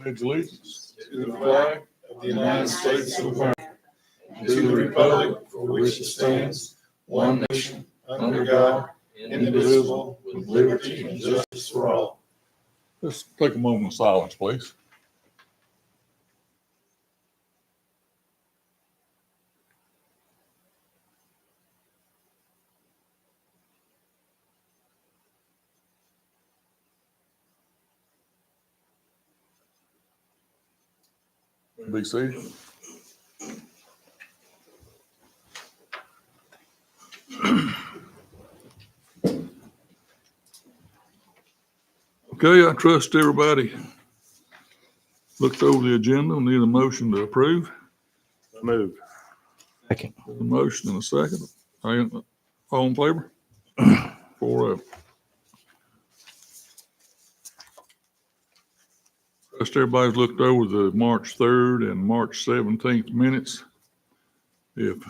pledge allegiance to the flag of the United States of America, and to the republic for which it stands, one nation, under God, indivisible, with liberty and justice for all. Let's take a moment of silence, please. Be seated. Okay, I trust everybody looked over the agenda. We need a motion to approve. Move. Second. A motion and a second. All in favor? 4-0. Trust everybody's looked over the March 3rd and March 17th minutes. If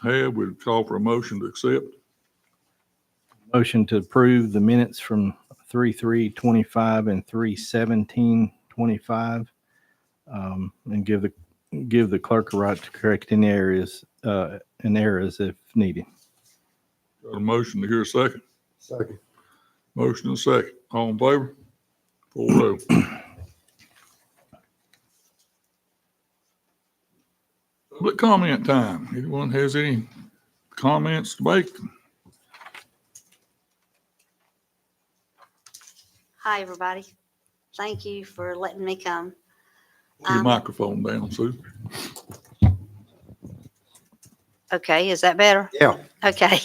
have, we'd call for a motion to accept. Motion to approve the minutes from 3/3/25 and 3/17/25, and give the clerk a right to correct any errors if needed. Got a motion to hear a second. Second. Motion and a second. All in favor? 4-0. Public comment time. Anyone has any comments to make? Hi, everybody. Thank you for letting me come. Put your microphone down, Sue. Okay, is that better? Yeah. Okay.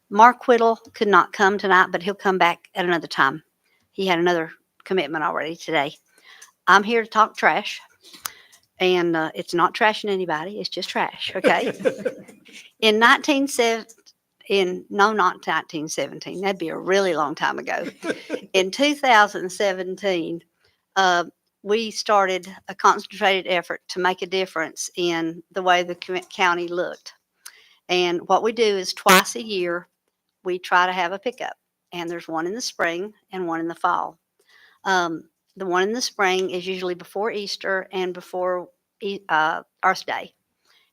Mark Whittle could not come tonight, but he'll come back at another time. He had another commitment already today. I'm here to talk trash, and it's not trashing anybody. It's just trash, okay? Not 1917. That'd be a really long time ago. In 2017, we started a concentrated effort to make a difference in the way the county looked. And what we do is twice a year, we try to have a pickup. And there's one in the spring and one in the fall. The one in the spring is usually before Easter and before Earth Day.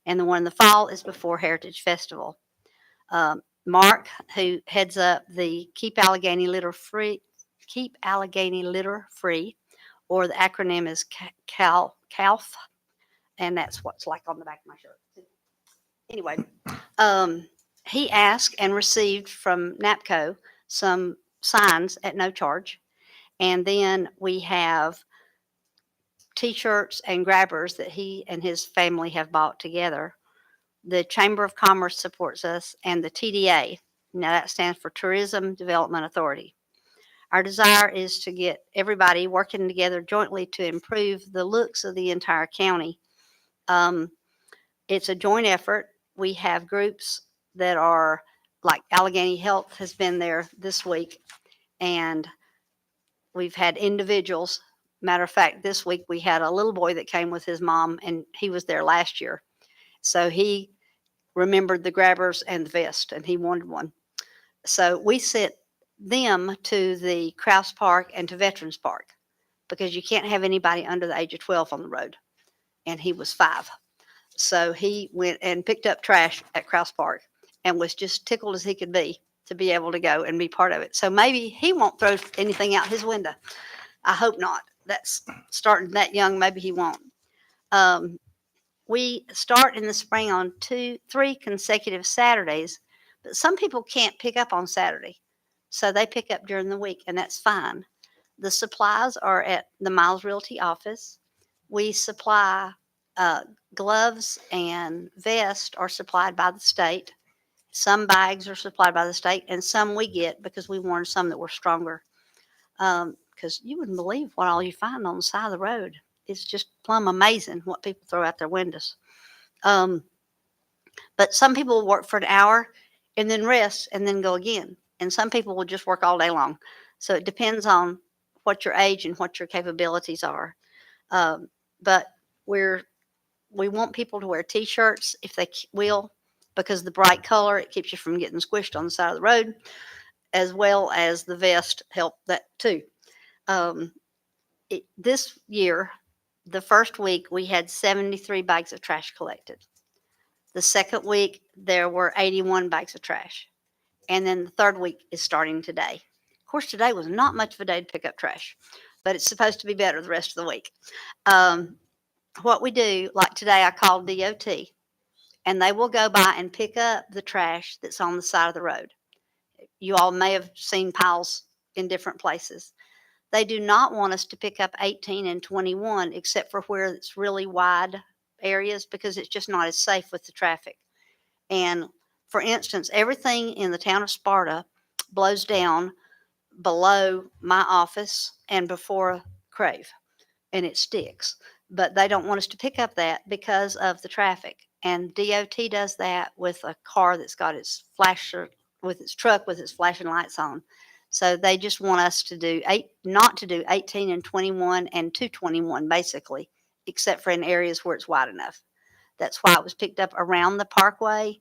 And the one in the fall is before Heritage Festival. Mark, who heads up the Keep Alleghany Litter Free, or the acronym is CALF, and that's what's like on the back of my shirt. Anyway, he asked and received from NAPCO some signs at no charge, and then we have T-shirts and grabbers that he and his family have bought together. The Chamber of Commerce supports us, and the TDA, now that stands for Tourism Development Authority. Our desire is to get everybody working together jointly to improve the looks of the entire county. It's a joint effort. We have groups that are like Alleghany Health has been there this week, and we've had individuals. Matter of fact, this week we had a little boy that came with his mom, and he was there last year. So he remembered the grabbers and the vest, and he wanted one. So we sent them to the Krause Park and to Veterans Park, because you can't have anybody under the age of 12 on the road. And he was 5. So he went and picked up trash at Krause Park and was just tickled as he could be to be able to go and be part of it. So maybe he won't throw anything out his window. I hope not. That's starting that young. Maybe he won't. We start in the spring on 3 consecutive Saturdays, but some people can't pick up on Saturday. So they pick up during the week, and that's fine. The supplies are at the Miles Realty office. We supply gloves and vests are supplied by the state. Some bags are supplied by the state, and some we get because we wanted some that were stronger. Because you wouldn't believe what all you find on the side of the road. It's just plumb amazing what people throw out their windows. But some people will work for an hour and then rest and then go again. And some people will just work all day long. So it depends on what your age and what your capabilities are. But we want people to wear T-shirts if they will, because the bright color, it keeps you from getting squished on the side of the road, as well as the vest help that too. This year, the first week, we had 73 bags of trash collected. The second week, there were 81 bags of trash. And then the third week is starting today. Of course, today was not much of a day to pick up trash, but it's supposed to be better the rest of the week. What we do, like today, I called DOT, and they will go by and pick up the trash that's on the side of the road. You all may have seen piles in different places. They do not want us to pick up 18 and 21 except for where it's really wide areas because it's just not as safe with the traffic. And for instance, everything in the town of Sparta blows down below my office and before Crave, and it sticks. But they don't want us to pick up that because of the traffic. And DOT does that with a car that's got its flasher, with its truck with its flashing lights on. So they just want us to do not to do 18 and 21 and 221 basically, except for in areas where it's wide enough. That's why it was picked up around the parkway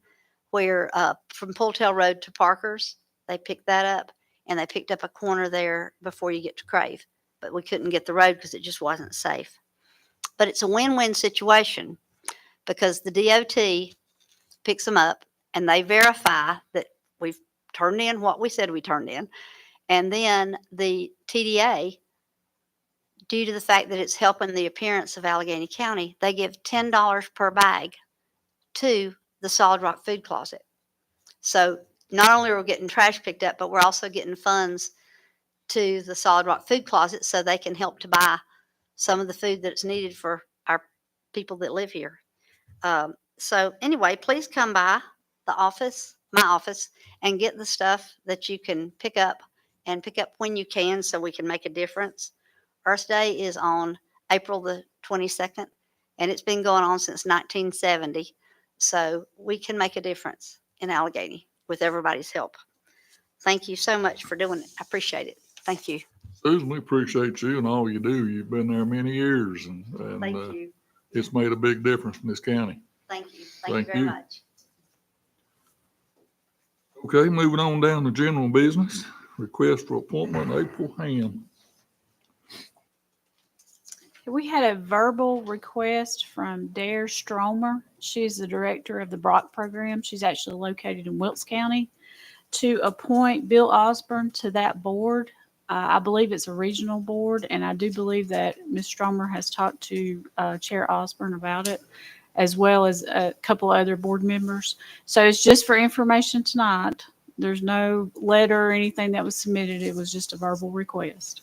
where from Pulltail Road to Parker's, they picked that up, and they picked up a corner there before you get to Crave. But we couldn't get the road because it just wasn't safe. But it's a win-win situation because the DOT picks them up and they verify that we've turned in what we said we turned in. And then the TDA, due to the fact that it's helping the appearance of Alleghany County, they give $10 per bag to the Solid Rock Food Closet. So not only are we getting trash picked up, but we're also getting funds to the Solid Rock Food Closet so they can help to buy some of the food that's needed for our people that live here. So anyway, please come by the office, my office, and get the stuff that you can pick up and pick up when you can so we can make a difference. Earth Day is on April the 22nd, and it's been going on since 1970. So we can make a difference in Alleghany with everybody's help. Thank you so much for doing it. I appreciate it. Thank you. Susan, we appreciate you and all you do. You've been there many years, and Thank you. it's made a big difference in this county. Thank you. Thank you Thank very you. much. Okay, moving on down to general business. Request for appointment, April Ham. We had a verbal request from Dare Stromer. She's the director of the Brock program. She's actually located in Wilkes County, to appoint Bill Osborne to that board. I believe it's a regional board, and I do believe that Ms. Stromer has talked to Chair Osborne about it, as well as a couple other board members. So it's just for information tonight. There's no letter or anything that was submitted. It was just a verbal request.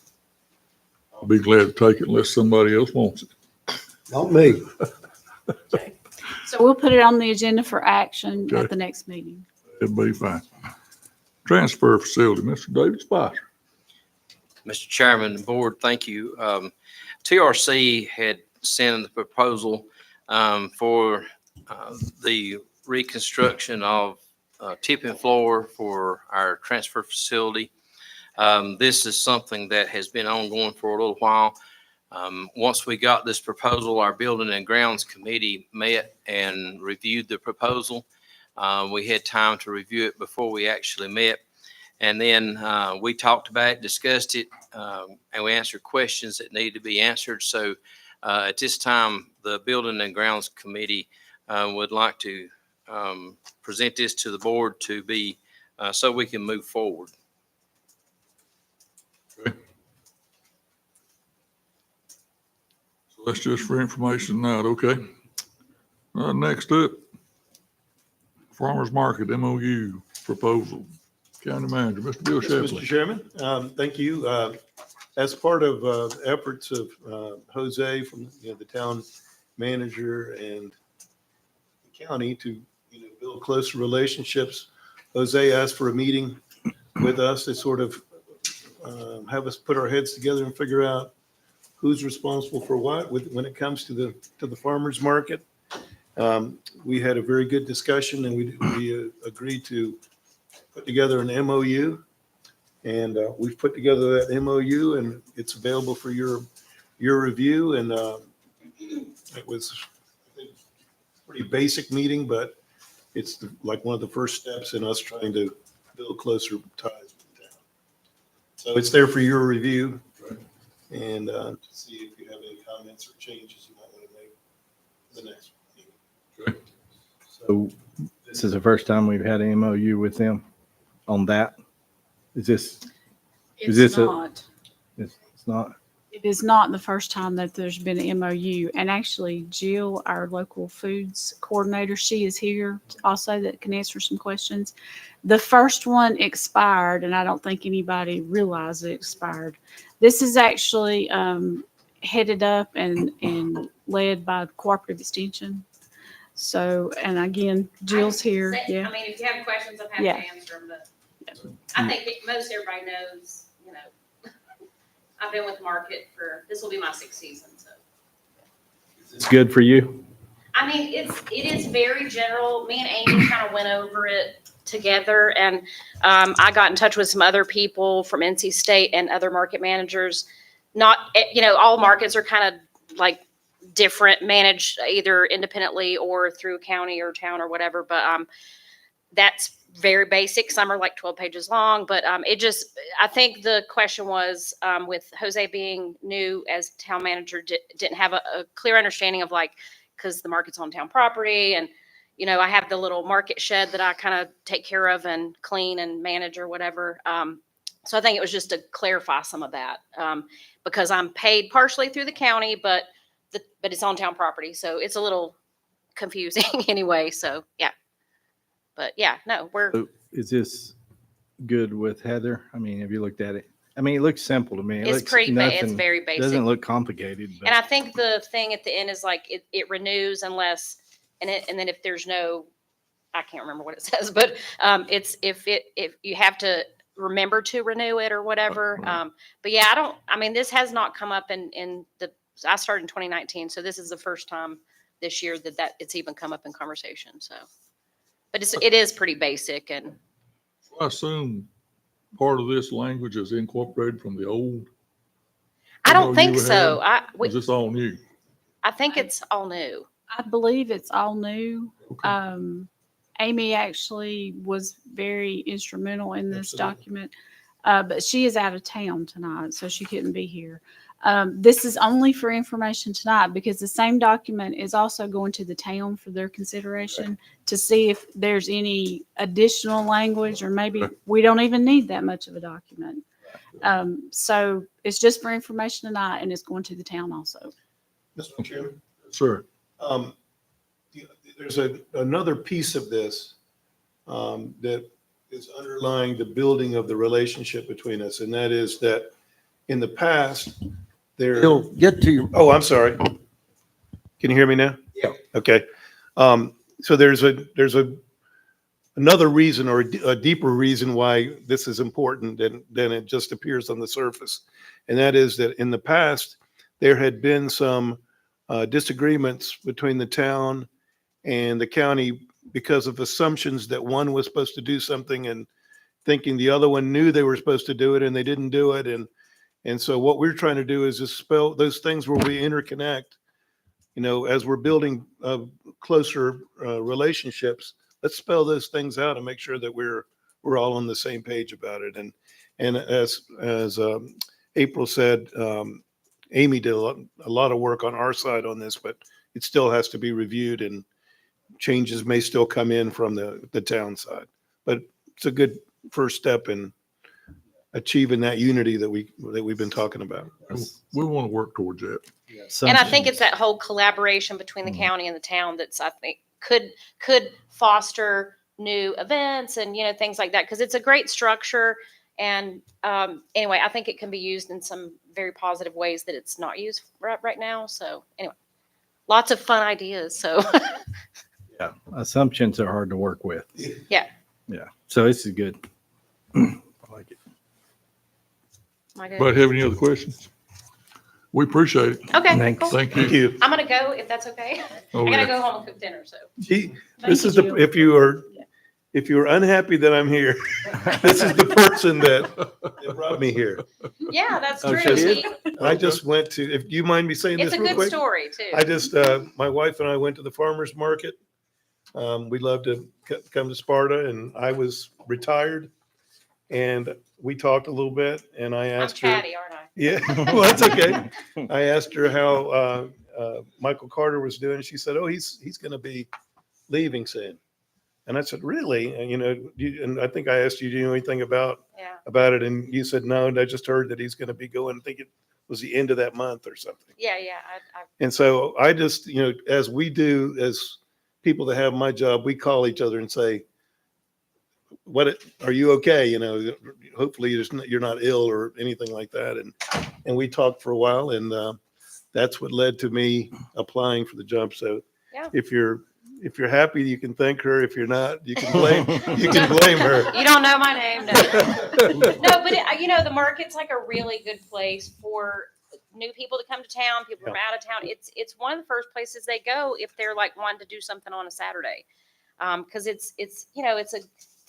I'll be glad to take it unless somebody else wants it. Not me. So we'll put it on the agenda for action Okay. at the next meeting. It'll be fine. Transfer facility, Mr. David Spicer. Mr. Chairman, the board, thank you. TRC had sent the proposal for the reconstruction of tipping floor for our transfer facility. This is something that has been ongoing for a little while. Once we got this proposal, our Building and Grounds Committee met and reviewed the proposal. We had time to review it before we actually met. And then we talked about it, discussed it, and we answered questions that needed to be answered. So at this time, the Building and Grounds Committee would like to present this to the board to be so we can move forward. Okay. So that's just for information tonight, okay? Next up, Farmers Market MOU proposal. County Manager, Mr. Bill Yes, Shapley. Mr. Chairman, thank you. As part of efforts of Jose from the town manager and the county to build closer relationships, Jose asked for a meeting with us to sort of have us put our heads together and figure out who's responsible for what when it comes to the farmers market. We had a very good discussion, and we agreed to put together an MOU, and we've put together that MOU, and it's available for your review. And it was a pretty basic meeting, but it's like one of the first steps in us trying to build closer ties with the town. So it's there for your review, and to see if you have any comments or changes you might want to make for the next meeting. So this is the first time we've had an MOU with them on that. Is this, Is this It's a- not. it's not? It is not the first time that there's been an MOU. And actually, Jill, our local foods coordinator, she is here also that can answer some questions. The first one expired, and I don't think anybody realized it expired. This is actually headed up and led by Cooperative Extension. So, and again, Jill's here. Yeah. I mean, if you have questions, I'm happy Yeah. to answer them, but I think most everybody knows, you know, I've been with Market this will be my 6th season, so. It's good for you? I mean, it is very general. Me and Amy kind of went over it together, and I got in touch with some other people from NC State and other market managers. Not, all markets are kind of like different, managed either independently or through county or town or whatever, but that's very basic. Some are like 12 pages long, but I think the question was with Jose being new as town manager, didn't have a clear understanding of because the market's on town property, and I have the little market shed that I kind of take care of and clean and manage or whatever. So I think it was just to clarify some of that because I'm paid partially through the county, but it's on town property, so it's a little confusing anyway. So yeah. But yeah, no, So is this good with Heather? I mean, have you looked at it? I mean, it looks simple to me. It it's looks pretty, it's nothing- very basic. Doesn't look complicated. But And I think the thing at the end is it renews unless, and then if there's no, I can't remember what it says, but it's if you have to remember to renew it or whatever. Right. But yeah, this has not come up I started in 2019, so this is the first time this year that it's even come up in conversation. So, but it is pretty basic, and I assume part of this language is incorporated from the old. I don't you think had? so. Is this all new? I think it's all new. I believe it's all new. Okay. Amy actually was very instrumental in this Absolutely. document, but she is out of town tonight, so she couldn't be here. This is only for information tonight because the same document is also going to the town for their consideration to see if there's any additional language or maybe we don't even need that much of a document. So it's just for information tonight and it's going to the town also. Mr. Chairman? Sure. There's another piece of this that is underlying the building of the relationship between us, and that is that in the past, He'll get to you. Oh, I'm sorry. Can you hear me now? Yeah. Okay. So there's another reason or a deeper reason why this is important than it just appears on the surface, and that is that in the past there had been some disagreements between the town and the county because of assumptions that one was supposed to do something and thinking the other one knew they were supposed to do it and they didn't do it. And so what we're trying to do is just spell those things where we interconnect, as we're building closer relationships, let's spell those things out and make sure that we're all on the same page about it. And as April said, Amy did a lot of work on our side on this, but it still has to be reviewed and changes may still come in from the town side. But it's a good first step in achieving that unity that we've been talking about. We want to work towards that. And I think it's that whole collaboration between the county and the town that's, I think, could foster new events and, things like that. Because it's a great structure. And anyway, I think it can be used in some very positive ways that it's not used right now. So anyway, lots of fun ideas. So Yeah, assumptions are hard to work with. yeah. Yeah, so this is good. I like it. Am I good? Anybody have any other questions? We appreciate it. Okay, Thanks. cool. Thank Thank you. you. I'm gonna go if that's okay. Oh, I gotta yeah. go home and cook dinner. So Gee, Thank this you, is Jill. if you are unhappy that I'm here, this is the person that brought me here. yeah, that's Oh, true. she See? I just went to, if you mind me saying It's this a real good quick? story too. I just, my wife and I went to the farmer's market. We love to come to Sparta, and I was retired. And we talked a little bit and I I'm asked her. chatty, aren't I? Yeah, well, that's okay. I asked her how Michael Carter was doing. She said, "Oh, he's going to be leaving soon." And I said, "Really?" And and I think I asked you, "Do you know anything about Yeah. it?" And you said, "No." And I just heard that he's going to be going. I think it was the end of that month or something. Yeah. And so I just, as we do as people that have my job, we call each other and say, are you okay? Hopefully you're not ill or anything like that. And we talked for a while, and that's what led to me applying for the job. So Yeah. if you're happy, you can thank her. If you're not, you can blame her. You don't know my name, no. No, but the market's like a really good place for new people to come to town, people from out of town. It's one of the first places they go if they're like wanting to do something on a Saturday. Because it's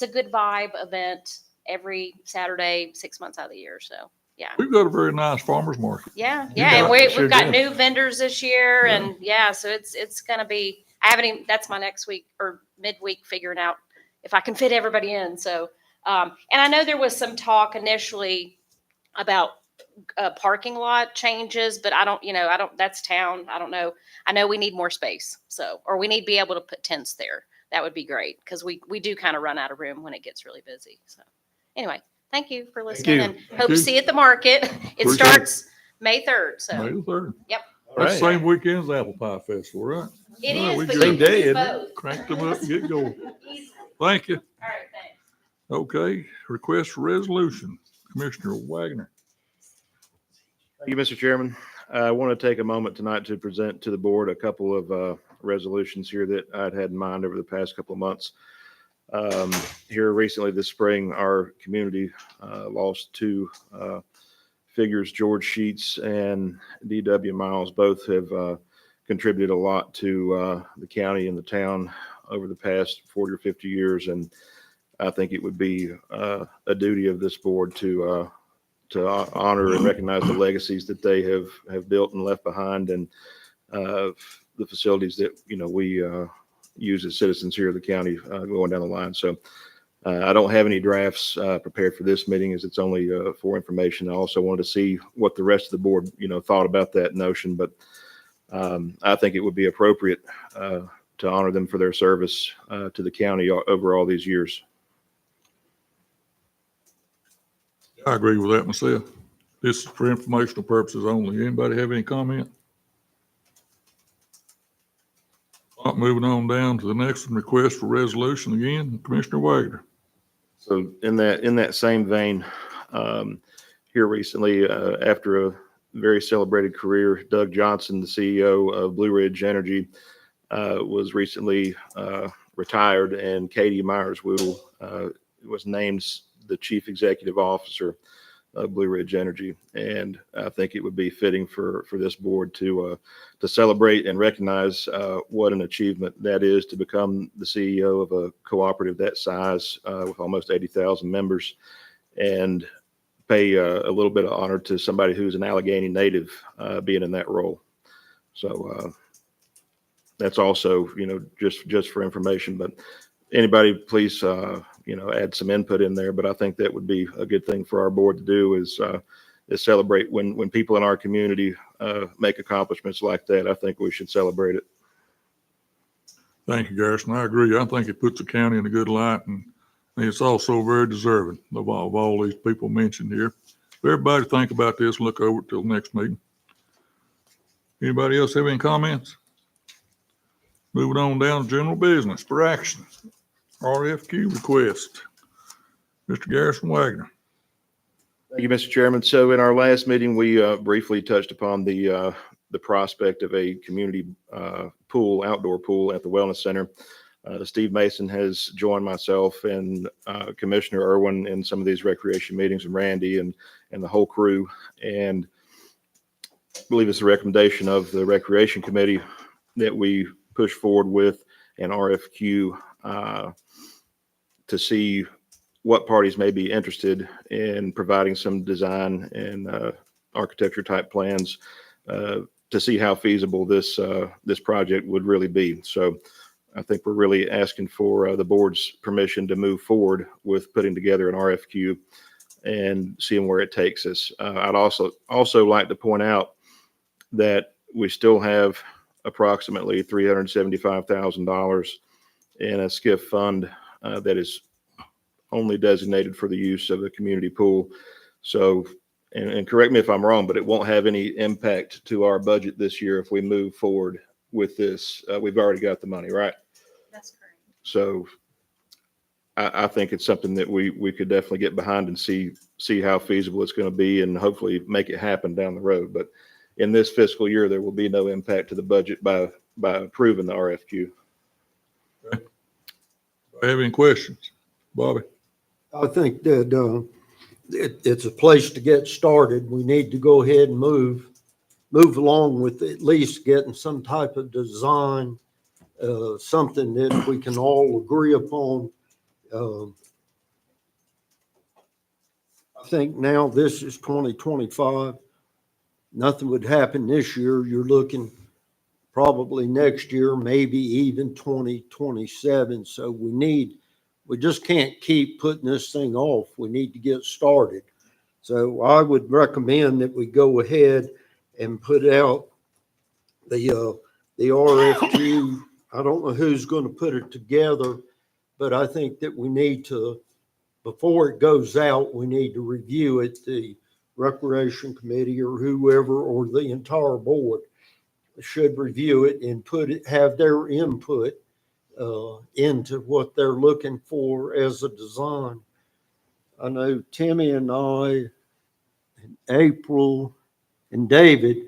a good vibe event every Saturday, 6 months out of the year. So yeah. We've got a very nice farmer's market. Yeah. You And got- we've sure got do. new vendors this year, Yeah. and so it's gonna be. I haven't even. That's my next week or midweek figuring out if I can fit everybody in. So, and I know there was some talk initially about parking lot changes, but I don't. That's town. I don't know. I know we need more space, or we need to be able to put tents there. That would be great because we do kind of run out of room when it gets really busy. So, anyway, thank you for listening, you. and Thank hope you. to see you at the market. It Appreciate it. starts May 3rd. So. May the 3rd. Yep. All That's the right. same weekend as Apple Pie Festival, right? It Well, is, we but good. you Same can day, do isn't it? both. Crank them up and get going. Easy. Thank you. All right, thanks. Okay, request for resolution. Commissioner Wagner. Thank you, Mr. Chairman. I want to take a moment tonight to present to the board a couple of resolutions here that I'd had in mind over the past couple of months. Here recently this spring, our community lost two figures, George Sheets and D.W. Miles. Both have contributed a lot to the county and the town over the past 40 or 50 years. And I think it would be a duty of this board to honor and recognize the legacies that they have built and left behind, and the facilities that we use as citizens here of the county going down the line. So I don't have any drafts prepared for this meeting, as it's only for information. I also wanted to see what the rest of the board thought about that notion, but I think it would be appropriate to honor them for their service to the county over all these years. I agree with that myself. This is for informational purposes only. Anybody have any comment? Not moving on down to the next one, request for resolution again, Commissioner Wagner. So in that same vein, here recently, after a very celebrated career, Doug Johnson, the CEO of Blue Ridge Energy, was recently retired, and Katie Myers-Woodle was named the Chief Executive Officer of Blue Ridge Energy. And I think it would be fitting for this board to celebrate and recognize what an achievement that is, to become the CEO of a cooperative that size with almost 80,000 members, and pay a little bit of honor to somebody who's an Alleghany native being in that role. So that's also, just for information, but anybody please, add some input in there. But I think that would be a good thing for our board to do, is celebrate when people in our community make accomplishments like that. I think we should celebrate it. Thank you, Garrison. I agree. I think it puts the county in a good light, and it's also very deserving of all these people mentioned here. Everybody think about this and look over it till the next meeting. Anybody else have any comments? Moving on down to general business for action. RFQ request. Mr. Garrison Wagner. Thank you, Mr. Chairman. So in our last meeting, we briefly touched upon the prospect of a community outdoor pool at the Wellness Center. Steve Mason has joined myself and Commissioner Irwin in some of these recreation meetings, and Randy and the whole crew. And I believe it's a recommendation of the Recreation Committee that we push forward with an RFQ to see what parties may be interested in providing some design and architecture type plans to see how feasible this project would really be. So I think we're really asking for the board's permission to move forward with putting together an RFQ and seeing where it takes us. I'd also like to point out that we still have approximately $375,000 in a SCIF fund that is only designated for the use of the community pool. So, and correct me if I'm wrong, but it won't have any impact to our budget this year if we move forward with this. We've already got the money, right? That's correct. So I think it's something that we could definitely get behind and see how feasible it's going to be and hopefully make it happen down the road. But in this fiscal year, there will be no impact to the budget by approving the RFQ. Do I have any questions? Bobby? I think that it's a place to get started. We need to go ahead and move along with at least getting some type of design, something that we can all agree upon. I think now this is 2025. Nothing would happen this year. You're looking probably next year, maybe even 2027. So we just can't keep putting this thing off. We need to get started. So I would recommend that we go ahead and put out the RFQ. I don't know who's going to put it together, but I think that we need to, before it goes out, we need to review it. The Recreation Committee or whoever, or the entire board should review it and have their input into what they're looking for as a design. I know Timmy and I, and April and David,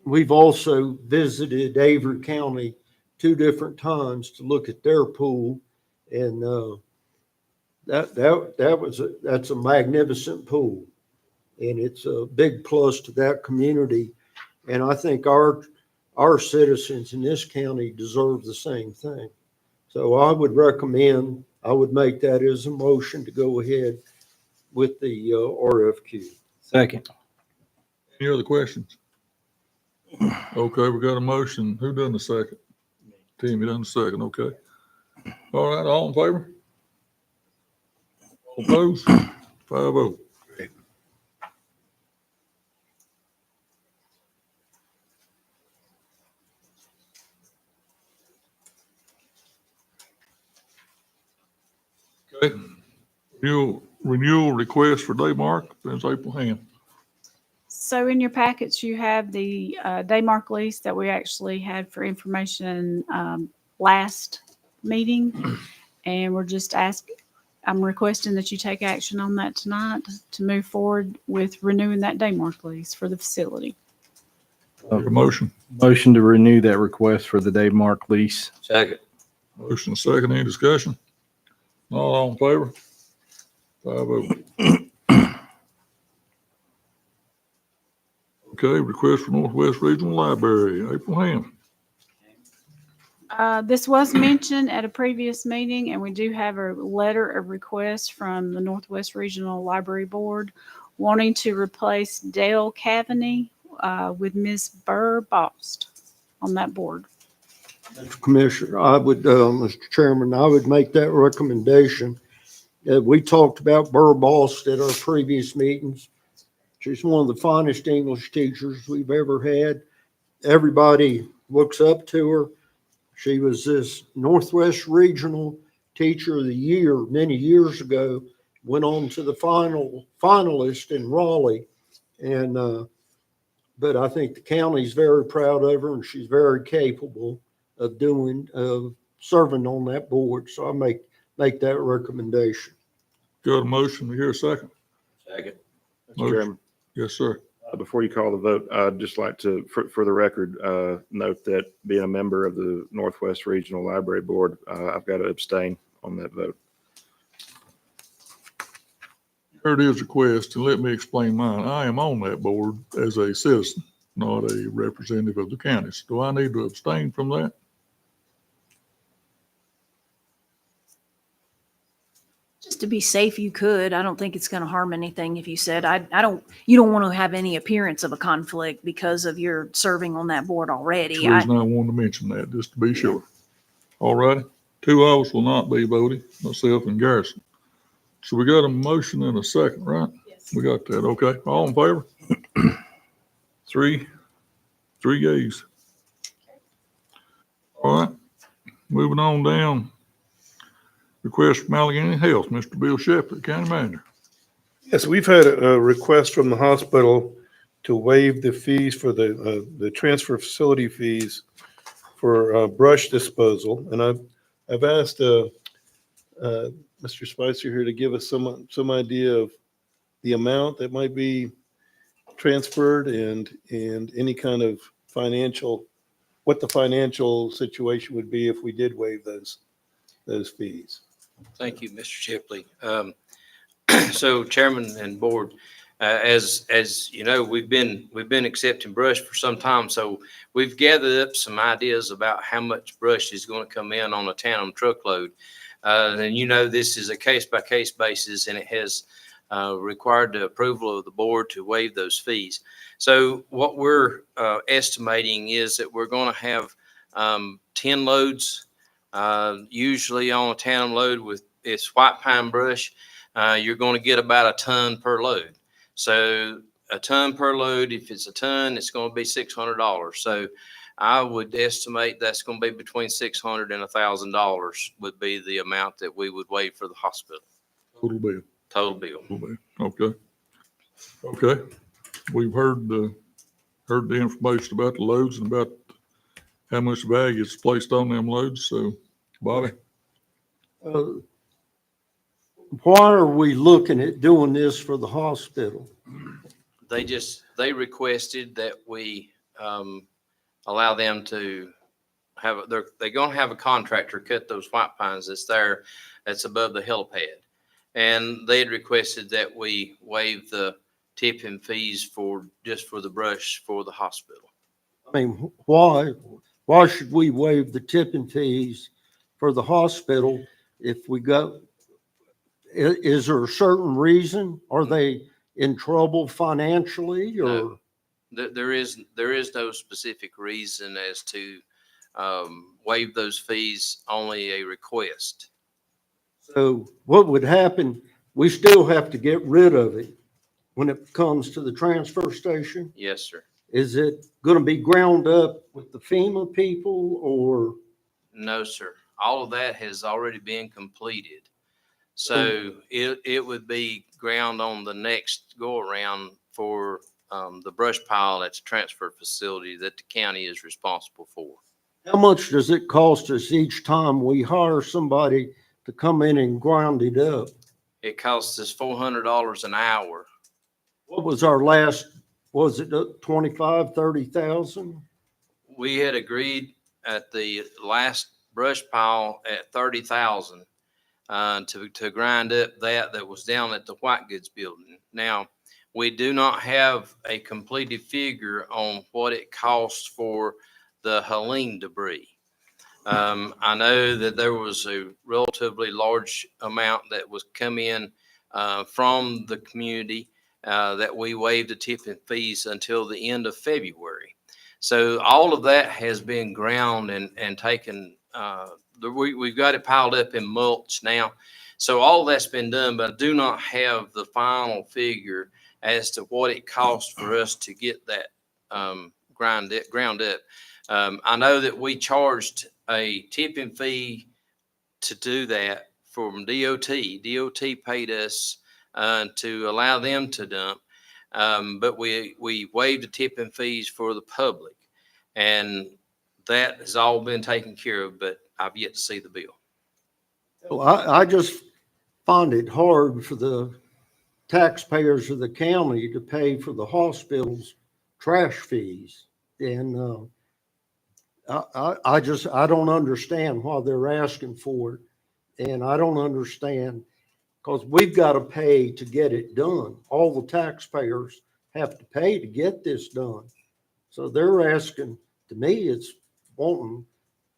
we've also visited Avery County 2 different times to look at their pool, and that's a magnificent pool, and it's a big plus to that community. And I think our citizens in this county deserve the same thing. So I would make that as a motion to go ahead with the RFQ. Second. Any other questions? Okay, we got a motion. Who done the second? Timmy done the second, okay. All right, all in favor? All opposed? 5-0. Okay. Renewal request for Daymark, Prince April Hand. So in your packets, you have the Daymark lease that we actually had for information last meeting. And I'm requesting that you take action on that tonight to move forward with renewing that Daymark lease for the facility. Take a motion. Motion to renew that request for the Daymark lease. Second. Motion second, any discussion? Not all in favor? 5-0. Okay, request for Northwest Regional Library, April Hand. This was mentioned at a previous meeting, and we do have a letter of request from the Northwest Regional Library Board wanting to replace Dale Cavaney with Ms. Burr Bost on that board. Commissioner, Mr. Chairman, I would make that recommendation. We talked about Burr Bost at our previous meetings. She's one of the finest English teachers we've ever had. Everybody looks up to her. She was this Northwest Regional Teacher of the Year many years ago, went on to the finalist in Raleigh. But I think the county's very proud of her, and she's very capable of serving on that board. So I make that recommendation. Got a motion, we hear a second? Second. Mr. Chairman, Yes, sir. before you call the vote, I'd just like to, for the record, note that being a member of the Northwest Regional Library Board, I've got to abstain on that vote. Heard his request, and let me explain mine. I am on that board as a citizen, not a representative of the counties. Do I need to abstain from that? Just to be safe, you could. I don't think it's going to harm anything if you said, you don't want to have any appearance of a conflict because of your serving on that board already. That's the reason I wanted to mention that, just to be sure. All righty. 2 hours will not be voted, myself and Garrison. So we got a motion and a second, right? Yes. We got that. Okay. All in favor? Three yeas. All right. Moving on down. Request from Alleghany Health, Mr. Bill Shepherd, County Manager. Yes, we've had a request from the hospital to waive the fees for the transfer facility fees for brush disposal. And I've asked Mr. Spicer here to give us some idea of the amount that might be transferred and any kind of what the financial situation would be if we did waive those fees. Thank you, Mr. Shipley. So Chairman and Board, as you know, we've been accepting brush for some time. So we've gathered up some ideas about how much brush is going to come in on a tandem truckload. And you know, this is a case-by-case basis, and it has required the approval of the board to waive those fees. So what we're estimating is that we're going to have 10 loads, usually on a tandem load with its white pine brush. You're going to get about a ton per load. So a ton per load, if it's a ton, it's going to be $600. So I would estimate that's going to be between $600 and $1,000 would be the amount that we would waive for the hospital. Total bill. Total bill. Okay. Okay. We've heard the information about the loads and about how much value is placed on them loads. So, Bobby. Why are we looking at doing this for the hospital? They requested that we allow them to have, they're going to have a contractor cut those white pines that's above the helipad. And they had requested that we waive the tipping fees just for the brush for the hospital. I mean, why should we waive the tipping fees for the hospital if we got, is there a certain reason? Are they in trouble financially or? No. There is no specific reason as to waive those fees, only a request. So what would happen? We still have to get rid of it when it comes to the transfer station? Yes, sir. Is it going to be ground up with the FEMA people or? No, sir. All of that has already been completed. So it would be ground on the next go around for the brush pile at the transfer facility that the county is responsible for. How much does it cost us each time we hire somebody to come in and grind it up? It costs us $400 an hour. What was our last, was it 25, 30,000? We had agreed at the last brush pile at 30,000 to grind up that was down at the White Goods building. Now, we do not have a completed figure on what it costs for the Helene debris. I know that there was a relatively large amount that was come in from the community that we waived the tipping fees until the end of February. So all of that has been ground and taken. We've got it piled up in mulch now. So all that's been done, but I do not have the final figure as to what it costs for us to get that ground up. I know that we charged a tipping fee to do that from DOT. DOT paid us to allow them to dump, but we waived the tipping fees for the public, and that has all been taken care of, but I've yet to see the bill. Well, I just find it hard for the taxpayers of the county to pay for the hospital's trash fees. And I don't understand why they're asking for it. And I don't understand because we've got to pay to get it done. All the taxpayers have to pay to get this done. So they're asking, to me, it's wanting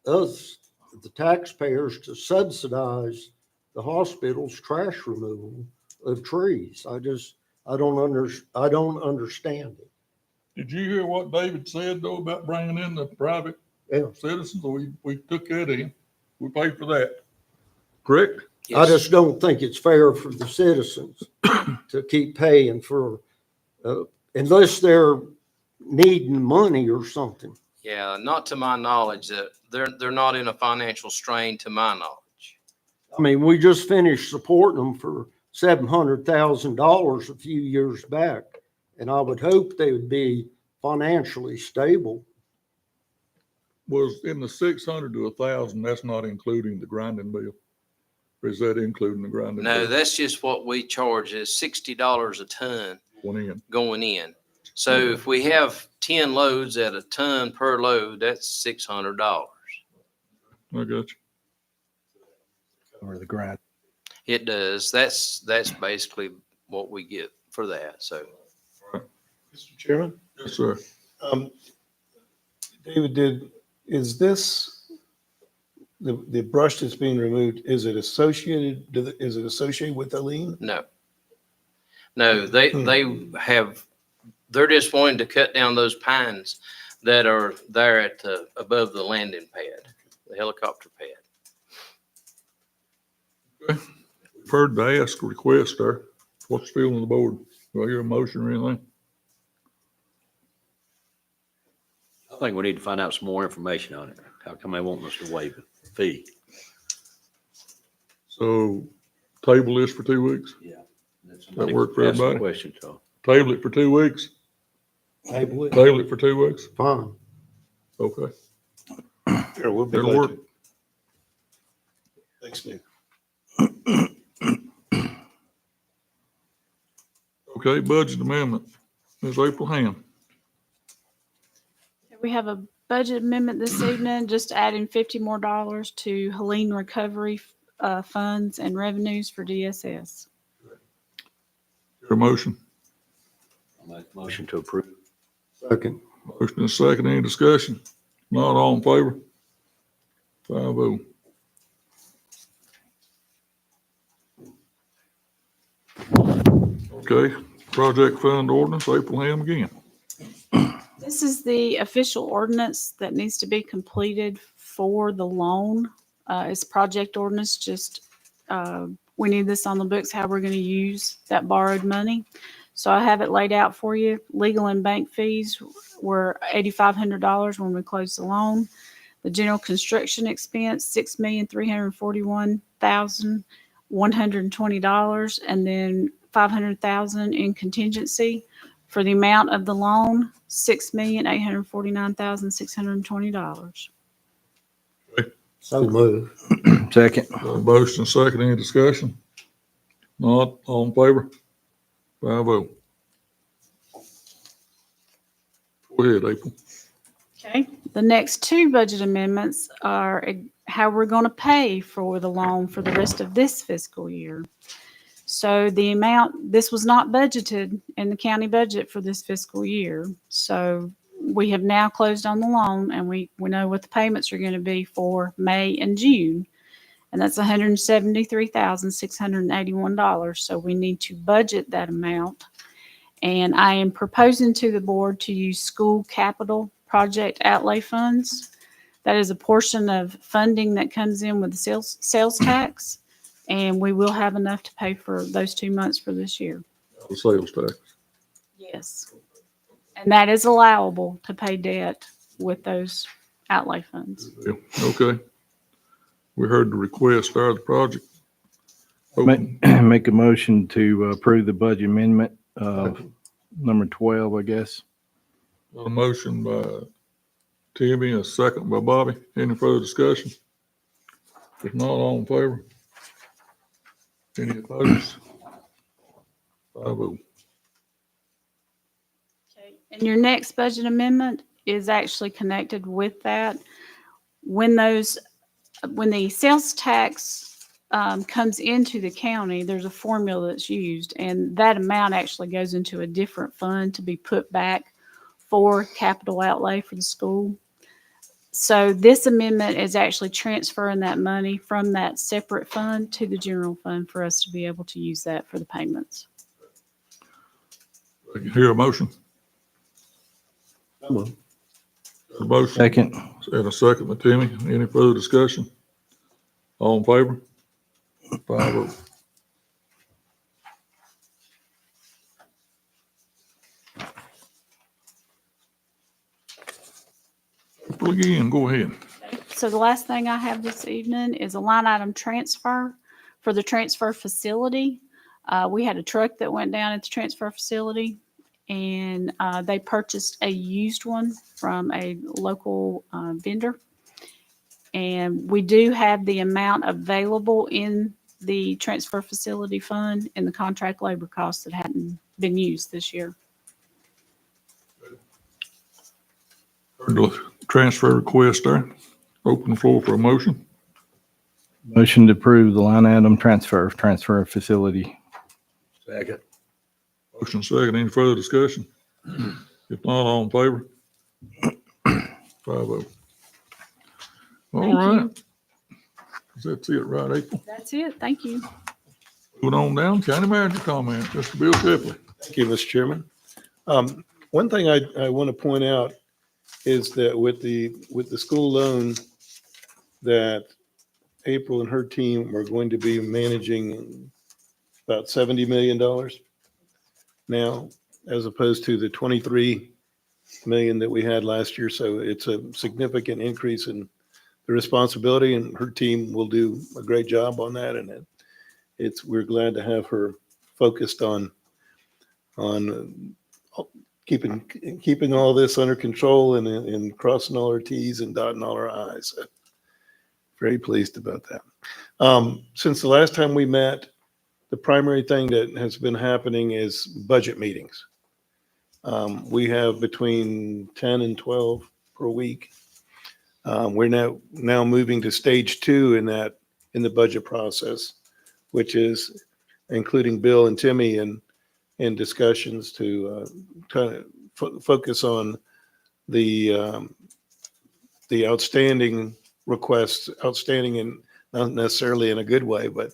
us, the taxpayers, to subsidize the hospital's trash removal of trees. I don't understand it. Did you hear what David said though about bringing in the private citizens? We took that in. we pay for that. Correct? I Yes. just don't think it's fair for the citizens to keep paying for, unless they're needing money or something. Yeah, not to my knowledge, that they're not in a financial strain to my knowledge. I mean, we just finished supporting them for $700,000 a few years back, and I would hope they would be financially stable. Was in the 600 to 1,000, that's not including the grinding bill? Or is that including the grinding bill? No, that's just what we charge is $60 a ton Going in. going in. So if we have 10 loads at a ton per load, that's $600. I got you. Or the grind. It does. That's basically what we get for that. So Mr. Chairman? Yes, sir. David, is this, the brush that's being removed, is it associated with the lien? no. No, they're just wanting to cut down those pines that are there at above the landing pad, the helicopter pad. We've heard the ask request there. What's the feeling of the board? Do I hear a motion or anything? I think we need to find out some more information on it. How come they want us to waive the fee? So table this for 2 weeks? That work for Ask the everybody? question, so. Table it for 2 weeks? Table it. Table it for 2 weeks? Fine. Okay. Sure, we'll be That'll glad work. to. Thanks, Nick. Okay, budget amendment. Ms. April Ham. We have a budget amendment this evening, just adding $50 more to Helene recovery funds and revenues for DSS. Your motion. I'll make a motion to approve. Second. Motion and second. Any discussion? Not all in favor? 5-0. Okay, project fund ordinance, April Ham again. This is the official ordinance that needs to be completed for the loan. It's project ordinance, just, we need this on the books, how we're gonna use that borrowed money. So I have it laid out for you. Legal and bank fees were $8,500 when we closed the loan. The general construction expense, $6,341,120, and then $500,000 in contingency. For the amount of the loan, $6,849,620. So move. Second. Motion and second. Any discussion? Not all in favor? 5-0. Go ahead, April. Okay, the next two budget amendments are how we're going to pay for the loan for the rest of this fiscal year. So the amount, this was not budgeted in the county budget for this fiscal year. So we have now closed on the loan and we know what the payments are going to be for May and June. And that's $173,681. So we need to budget that amount. And I am proposing to the board to use school capital project outlay funds. That is a portion of funding that comes in with the sales tax. And we will have enough to pay for those 2 months for this year. The sales tax. Yes. And that is allowable to pay debt with those outlay funds. Yeah, okay. We heard the request there, the project. Make a motion to approve the budget amendment of number 12, I guess. A motion by Timmy, a second by Bobby. Any further discussion? If not, all in favor? Any opposed? 5-0. Okay. And your next budget amendment is actually connected with that. When the sales tax comes into the county, there's a formula that's used, and that amount actually goes into a different fund to be put back for capital outlay for the school. So this amendment is actually transferring that money from that separate fund to the general fund for us to be able to use that for the payments. I can hear a motion. Come on. A motion. Second. And a second by Timmy. Any further discussion? All in favor? 5-0. April again, go ahead. So the last thing I have this evening is a line item transfer for the transfer facility. We had a truck that went down at the transfer facility, and they purchased a used one from a local vendor. And we do have the amount available in the transfer facility fund in the contract labor costs that hadn't been used this year. Heard the transfer request there. Open the floor for a motion. Motion to approve the line item transfer facility. Second. Motion second. Any further discussion? If not, all in favor? 5-0. All Thank right. you. That's it, right, April? That's it. Thank you. Moving on down, county manager comment, Mr. Bill Shipley. Thank you, Mr. Chairman. One thing I want to point out is that with the school loan that April and her team are going to be managing about $70 million now, as opposed to the 23 million that we had last year. So it's a significant increase in the responsibility, and her team will do a great job on that. And we're glad to have her focused on keeping all this under control and crossing all our T's and dotting all our I's. So very pleased about that. Since the last time we met, the primary thing that has been happening is budget meetings. We have between 10 and 12 per week. We're now moving to stage 2 in the budget process, which is including Bill and Timmy in discussions to kind of focus on the outstanding requests, outstanding and not necessarily in a good way, but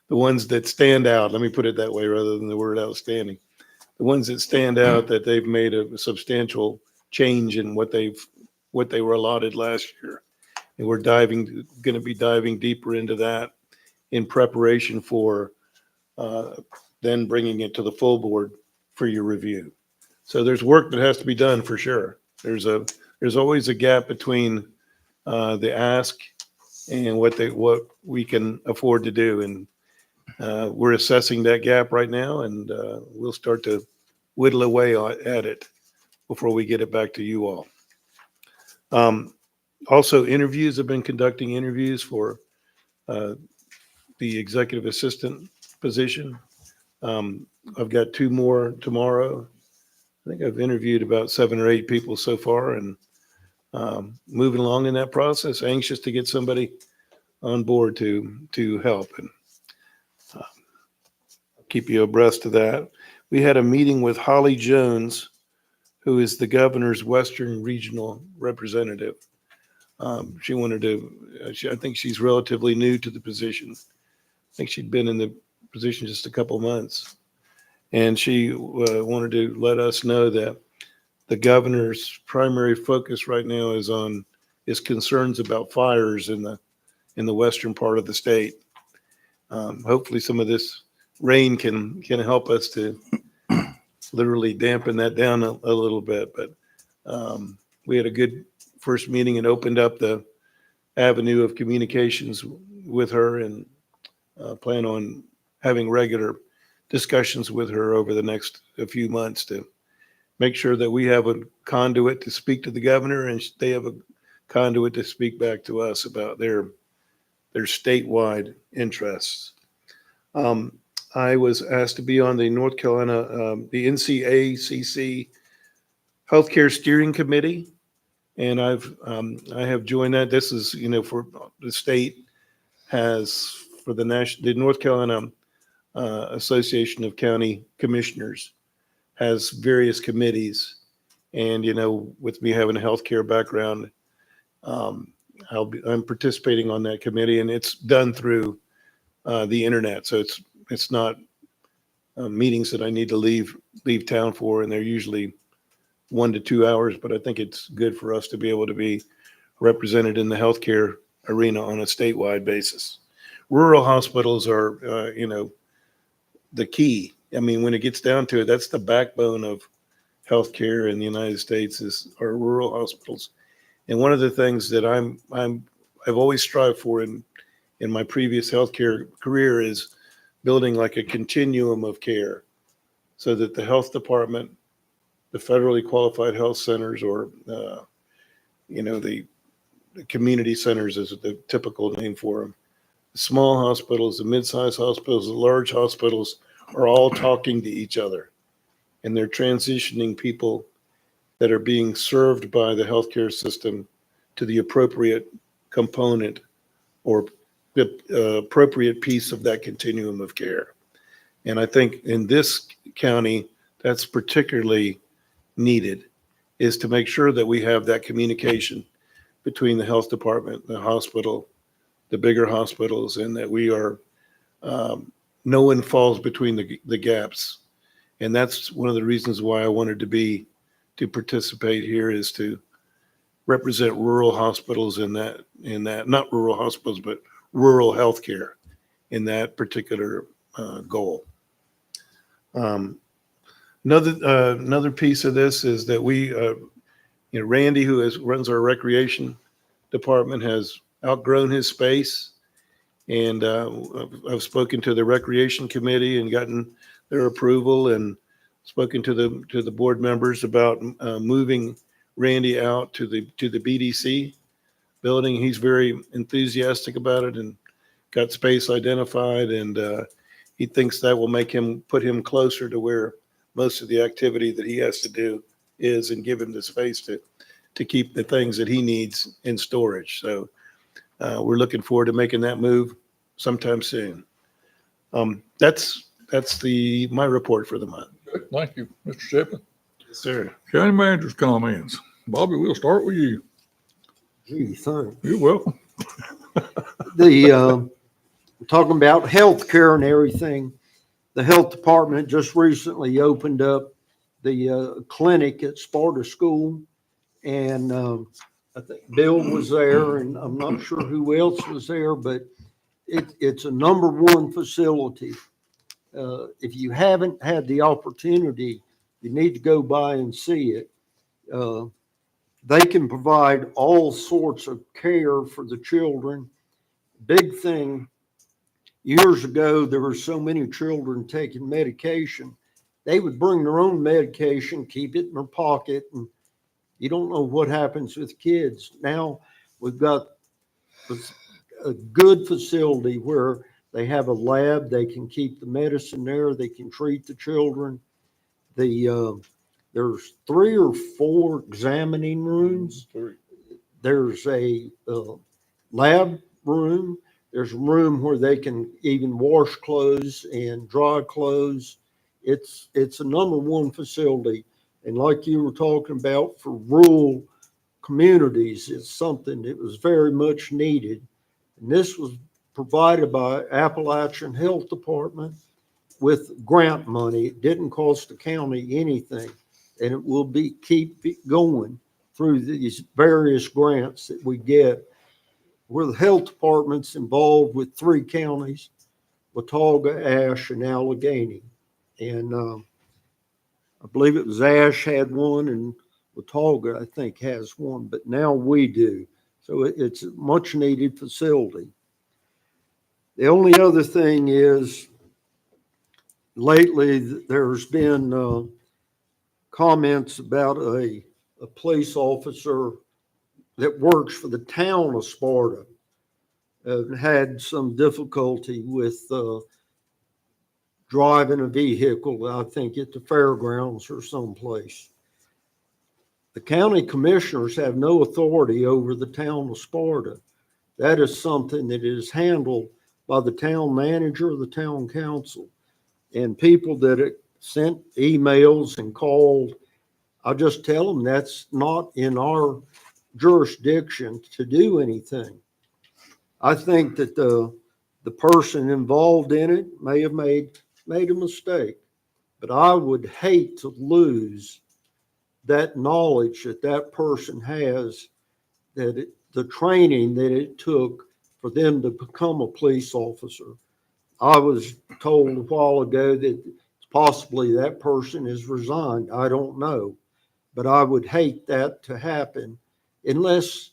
the ones that stand out, let me put it that way rather than the word outstanding. The ones that stand out that they've made a substantial change in what they were allotted last year. And we're going to be diving deeper into that in preparation for then bringing it to the full board for your review. So there's work that has to be done for sure. There's always a gap between the ask and what we can afford to do. And we're assessing that gap right now, and we'll start to whittle away at it before we get it back to you all. Also, interviews have been conducting interviews for the executive assistant position. I've got 2 more tomorrow. I think I've interviewed about 7 or 8 people so far, and moving along in that process, anxious to get somebody on board to help, and keep you abreast of that. We had a meeting with Holly Jones, who is the governor's Western Regional representative. She wanted to, I think she's relatively new to the position. I think she'd been in the position just a couple months. And she wanted to let us know that the governor's primary focus right now is concerns about fires in the western part of the state. Hopefully some of this rain can help us to literally dampen that down a little bit. But we had a good first meeting and opened up the avenue of communications with her, and plan on having regular discussions with her over the next few months to make sure that we have a conduit to speak to the governor and they have a conduit to speak back to us about their statewide interests. I was asked to be on the North Carolina, the NCACC Healthcare Steering Committee, and I have joined that. This is, for the state has, for the North Carolina Association of County Commissioners has various committees, and with me having a healthcare background, I'm participating on that committee, and it's done through the internet, so it's not meetings that I need to leave town for, and they're usually 1 to 2 hours, but I think it's good for us to be able to be represented in the healthcare arena on a statewide basis. rural hospitals are, the key. I mean, when it gets down to it, that's the backbone of healthcare in the United States is our rural hospitals. And one of the things that I've always strived for in my previous healthcare career is building like a continuum of care so that the health department, the federally qualified health centers, or, the community centers is the typical name for them. The small hospitals, the mid-sized hospitals, the large hospitals are all talking to each other. And they're transitioning people that are being served by the healthcare system to the appropriate component or the appropriate piece of that continuum of care. And I think in this county, that's particularly needed, is to make sure that we have that communication between the health department, the hospital, the bigger hospitals, and that we are, no one falls between the gaps. And that's one of the reasons why I wanted to participate here, is to represent rural hospitals in that, not rural hospitals, but rural healthcare in that particular goal. Another piece of this is that we, Randy, who runs our recreation department, has outgrown his space. And I've spoken to the recreation committee and gotten their approval, and spoken to the board members about moving Randy out to the BDC building. He's very enthusiastic about it and got space identified, and he thinks that will put him closer to where most of the activity that he has to do is, and give him the space to keep the things that he needs in storage. So we're looking forward to making that move sometime soon. That's my report for the month. Okay, thank you, Mr. Shepard. Yes, sir. County manager's comments. Bobby, we'll start with you. Gee, thanks. You're welcome. Talking about healthcare and everything, the health department just recently opened up the clinic at Sparta School, and I think Bill was there, and I'm not sure who else was there, but it's a #1 facility. If you haven't had the opportunity, you need to go by and see it. They can provide all sorts of care for the children. Big thing, years ago, there were so many children taking medication. They would bring their own medication, keep it in their pocket, and you don't know what happens with kids. Now we've got a good facility where they have a lab. They can keep the medicine there. They can treat the children. There's 3 or 4 examining rooms. There's a lab room. There's a room where they can even wash clothes and dry clothes. It's a #1 facility. And like you were talking about, for rural communities, it's something that was very much needed. And this was provided by Appalachian Health Department with grant money. It didn't cost the county anything, and it will keep going through these various grants that we get. Where the health department's involved with 3 counties, Watauga, Ashe, and Alleghany. And I believe it was Ashe had one, and Watauga, I think, has one, but now we do. So it's a much needed facility. The only other thing is, lately there's been comments about a police officer that works for the town of Sparta had some difficulty with driving a vehicle, I think at the fairgrounds or someplace. The county commissioners have no authority over the town of Sparta. That is something that is handled by the town manager or the town council. And people that sent emails and called, I just tell them that's not in our jurisdiction to do anything. I think that the person involved in it may have made a mistake, but I would hate to lose that knowledge that person has, that the training that it took for them to become a police officer. I was told a while ago that possibly that person is resigned. I don't know. But I would hate that to happen unless,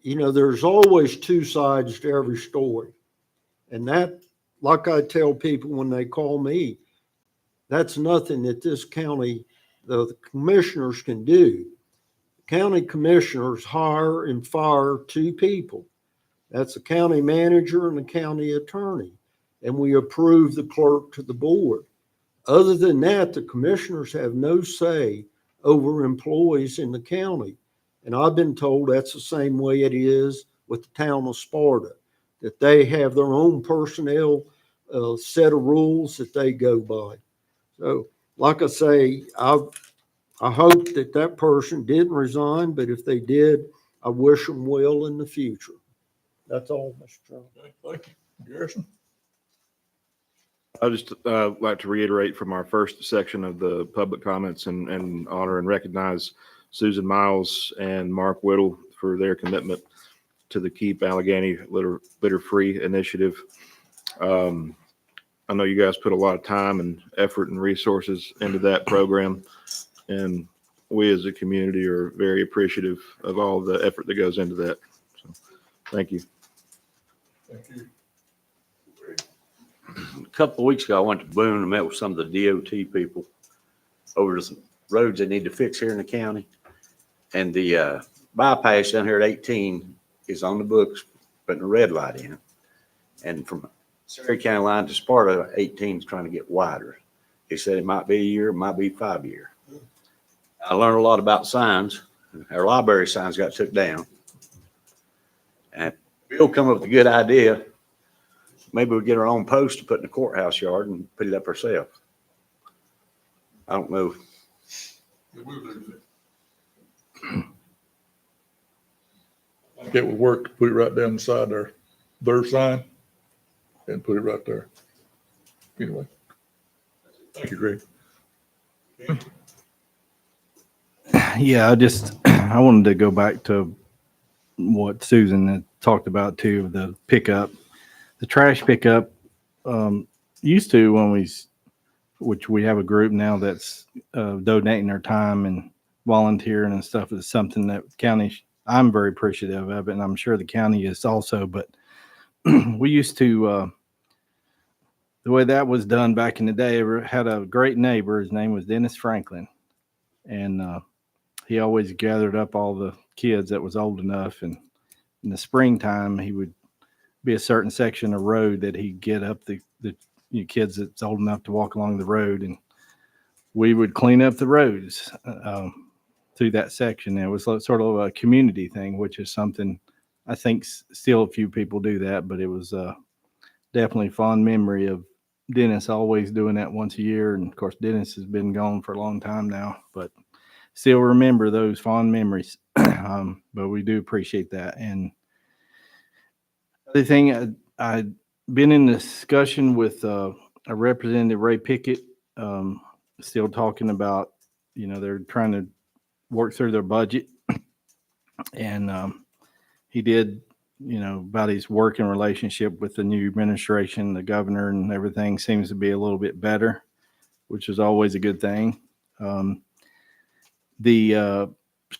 there's always two sides to every story. And that, like I tell people when they call me, that's nothing that this county, the commissioners can do. County commissioners hire and fire two people. That's the county manager and the county attorney. And we approve the clerk to the board. Other than that, the commissioners have no say over employees in the county. And I've been told that's the same way it is with the town of Sparta, that they have their own personnel set of rules that they go by. So, like I say, I hope that that person didn't resign, but if they did, I wish them well in the future. That's all, Mr. Chairman. Okay, thank you. Garrison? I just like to reiterate from our first section of the public comments and honor and recognize Susan Miles and Mark Whittle for their commitment to the Keep Alleghany Litter Free initiative. I know you guys put a lot of time and effort and resources into that program, and we as a community are very appreciative of all the effort that goes into that. So, thank you. Thank you. A couple of weeks ago, I went to Boone and met with some of the DOT people over some roads they need to fix here in the county. And the bypass down here at 18 is on the books, putting a red light in. And from Surrey County line to Sparta, 18 is trying to get wider. He said it might be a year, it might be 5 years. I learned a lot about signs. Our library signs got took down. And Bill come up with a good idea. Maybe we'll get our own post to put in the courthouse yard and put it up ourselves. I don't know. Yeah, we'll do that. I think it would work to put it right down the side there, their sign, and put it right there. Anyway. Thank you, Greg. Yeah, I wanted to go back to what Susan had talked about too, the pickup. The trash pickup used to which we have a group now that's donating their time and volunteering and stuff is something that I'm very appreciative of it, and I'm sure the county is also, but we used to, the way that was done back in the day, I had a great neighbor. His name was Dennis Franklin, and he always gathered up all the kids that was old enough, and in the springtime, he would be a certain section of road that he'd get up the kids that's old enough to walk along the road, and we would clean up the roads through that section. It was sort of a community thing, which is something I think still a few people do that, but it was definitely fond memory of Dennis always doing that once a year. And of course, Dennis has been gone for a long time now, but still remember those fond memories. But we do appreciate that. And the thing, I've been in discussion with a Representative Ray Pickett, still talking about, they're trying to work through their budget. And he did, about his working relationship with the new administration, the governor and everything seems to be a little bit better, which is always a good thing. The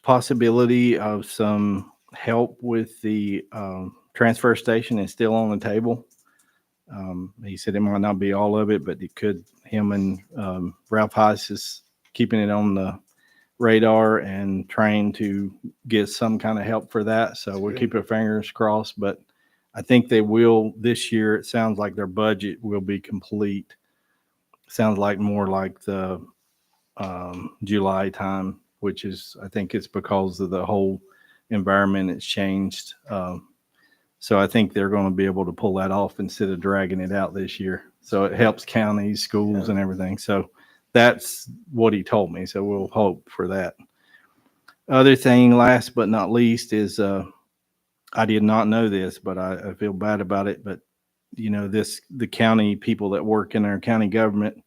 possibility of some help with the transfer station is still on the table. He said it might not be all of it, but him and Ralph Heiss is keeping it on the radar and trying to get some kind of help for that. So we'll keep our fingers crossed, but I think they will this year. It sounds like their budget will be complete. Sounds like more like the July time, which is, I think it's because of the whole environment has changed. So I think they're going to be able to pull that off instead of dragging it out this year. So it helps counties, schools, and everything. So that's what he told me. So we'll hope for that. Other thing, last but not least, is I did not know this, but I feel bad about it. But the county people that work in our county government,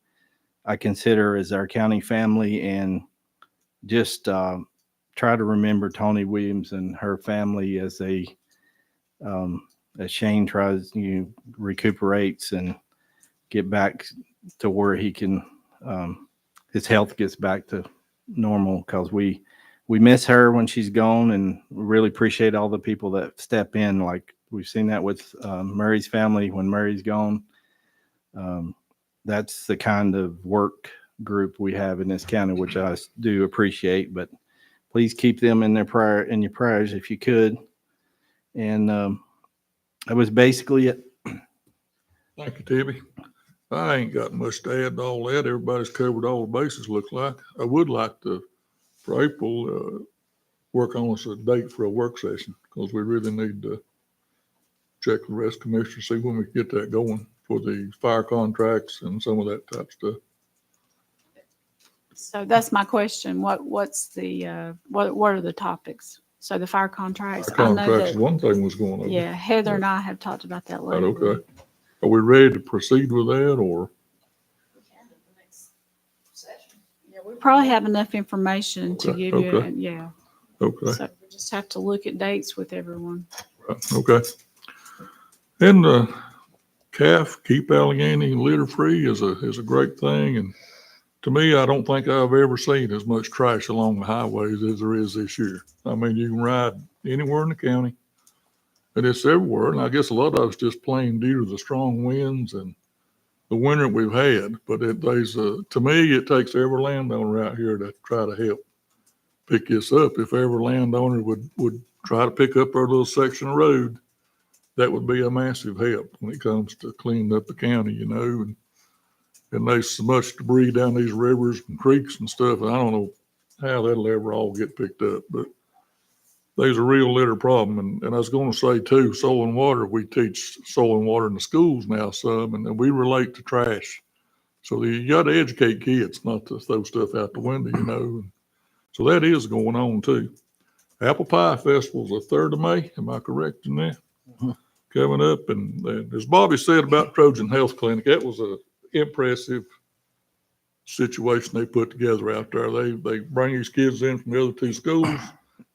I consider as our county family, and just try to remember Tony Williams and her family as they as Shane tries, recuperates and get back to where he can, his health gets back to normal, because we miss her when she's gone, and we really appreciate all the people that step in. Like we've seen that with Murray's family when Murray's gone. That's the kind of work group we have in this county, which I do appreciate. But please keep them in your prayers if you could. And that was basically it. Thank you, Tibby. I ain't got much to add to all that. Everybody's covered all the bases, looks like. I would like to, for April, work on us a date for a work session, because we really need to check the rest of commissioners, see when we can get that going for the fire contracts and some of that type of stuff. So that's my question. What's the, what are the topics? So the fire contracts. Fire I know contracts is that, one thing was going on. yeah, Heather and I have talked about that Right, lately. okay. Are we ready to proceed with that, or? Yeah, we probably have enough information to Okay, give you, okay. and yeah. Okay, So we just have to look at dates with everyone. right, okay. And CAF, Keep Alleghany Litter Free, is a great thing. And to me, I don't think I've ever seen as much trash along the highways as there is this year. I mean, you can ride anywhere in the county, and it's everywhere. And I guess a lot of it's just plain due to the strong winds and the winter we've had. But to me, it takes every landowner out here to try to help pick this up. If every landowner would try to pick up our little section of road, that would be a massive help when it comes to cleaning up the county, and there's so much debris down these rivers and creeks and stuff. And I don't know how that'll ever all get picked up, but there's a real litter problem. And I was going to say too, soil and water, we teach soil and water in the schools now some, and we relate to trash. So you got to educate kids not to throw stuff out the window, And so that is going on too. Apple Pie Festival's the 3rd of May. Am I correct in that? Coming up. And as Bobby said about Trojan Health Clinic, that was a impressive situation they put together out there. They bring these kids in from the other two schools.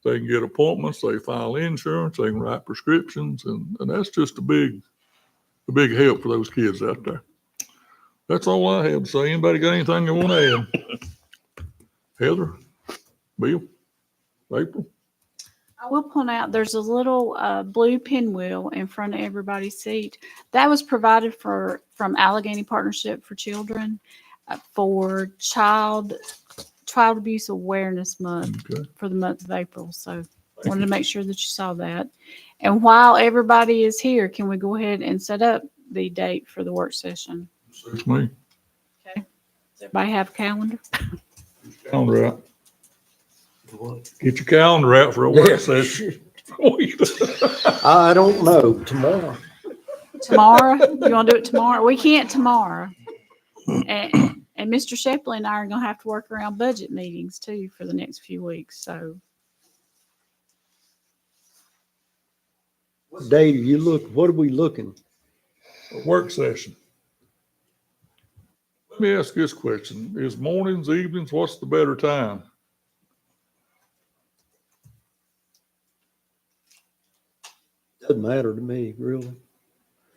They can get appointments. They file insurance. They can write prescriptions, and that's just a big help for those kids out there. That's all I have to say. Anybody got anything they want to add? Heather, Bill, April. I will point out there's a little blue pinwheel in front of everybody's seat that was provided from Alleghany Partnership for Children for Child Abuse Awareness Month, Okay. for the month of April. So wanted to make sure that you saw that. And while everybody is here, can we go ahead and set up the date for the work session? Suits me. Okay. Does everybody have a calendar? Calendar out. Get your calendar out for a work session. I don't know, tomorrow. Tomorrow? You want to do it tomorrow? We can't tomorrow. And Mr. Shepley and I are going to have to work around budget meetings too for the next few weeks. So What day do you look, what are we looking? A work session. Let me ask this question. Is mornings, evenings, what's the better time? Doesn't matter to me, really.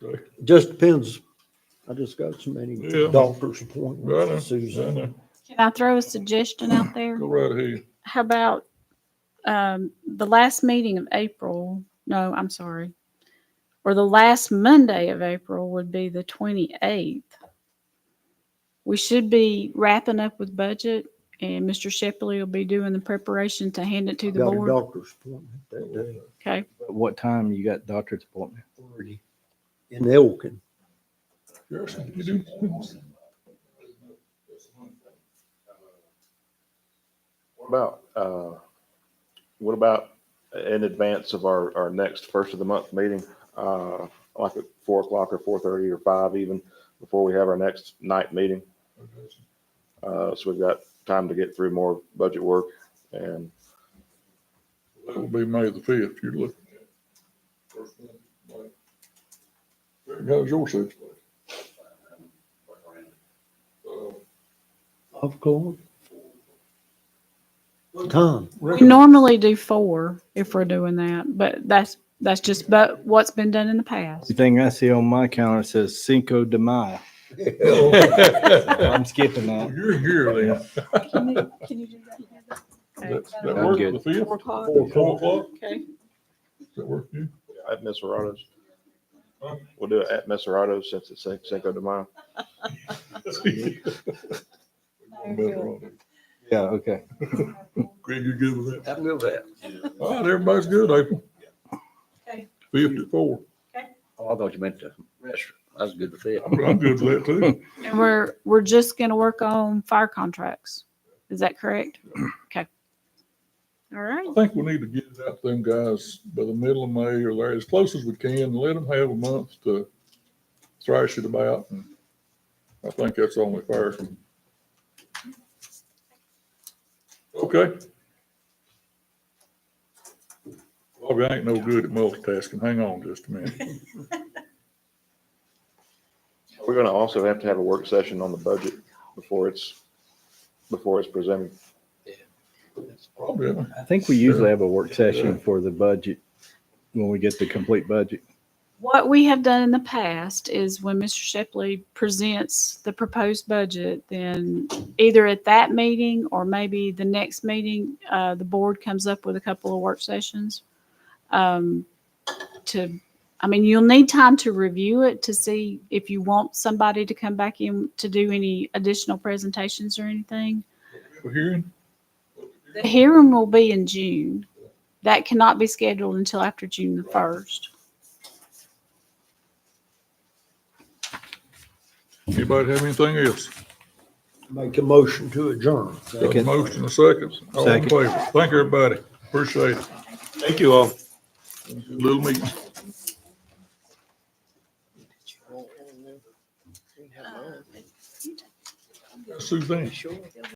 Okay. Just depends. I just got so many Yeah. doctor's Right on, appointments, Susan. right on. can I throw a suggestion out there? Go right ahead. How about the last meeting of April? No, I'm sorry. Or the last Monday of April would be the 28th. We should be wrapping up with budget, and Mr. Shepley will be doing the preparation to hand it to the Got a board. doctor's appointment that day. Okay. What time you got doctor's appointment? In Elkin. Yes, you do. What about in advance of our next first of the month meeting? Like at 4 o'clock or 4:30 or 5 even, before we have our next night meeting. So we've got time to get through more budget work, and That will be May the 5th. You're looking at. How's your situation? Of course. What time? We normally do 4 if we're doing that, but that's That's just but what's been done in the past. The thing I see on my calendar says Cinco de Mayo. I'm skipping that. You're here then. Can you do that? That I'm work good. the 5th? 4 o'clock? 4 o'clock? Okay. Does that work for you? At Meseratos. We'll do it at Meseratos since it's Cinco de Mayo. Yeah, okay. Greg, you good with that? I'm good with that. All right, everybody's good, April. Okay. 5th at 4. Oh, I thought you meant the restaurant. I was good with that. I'm good with that too. And we're just gonna work on fire contracts. Is that correct? Okay. All right. I think we need to get it out to them guys by the middle of May or there, as close as we can, and let them have a month to thrash it about. And I think that's only fair. Okay. Bobby, I ain't no good at multitasking. Hang on just a minute. We're gonna also have to have a work session on the budget before it's presented. Probably. I think we usually have a work session for the budget when we get the complete budget. What we have done in the past is when Mr. Shepley presents the proposed budget, then either at that meeting or maybe the next meeting, the board comes up with a couple of work sessions. You'll need time to review it to see if you want somebody to come back in to do any additional presentations or anything. We're hearing? The hearing will be in June. That cannot be scheduled until after June the 1st. Anybody have anything else? Make a motion to adjourn. Got a motion, a second. All in Second. favor? Thank you, everybody. Appreciate it. Thank you all. Little meeting. Suzanne.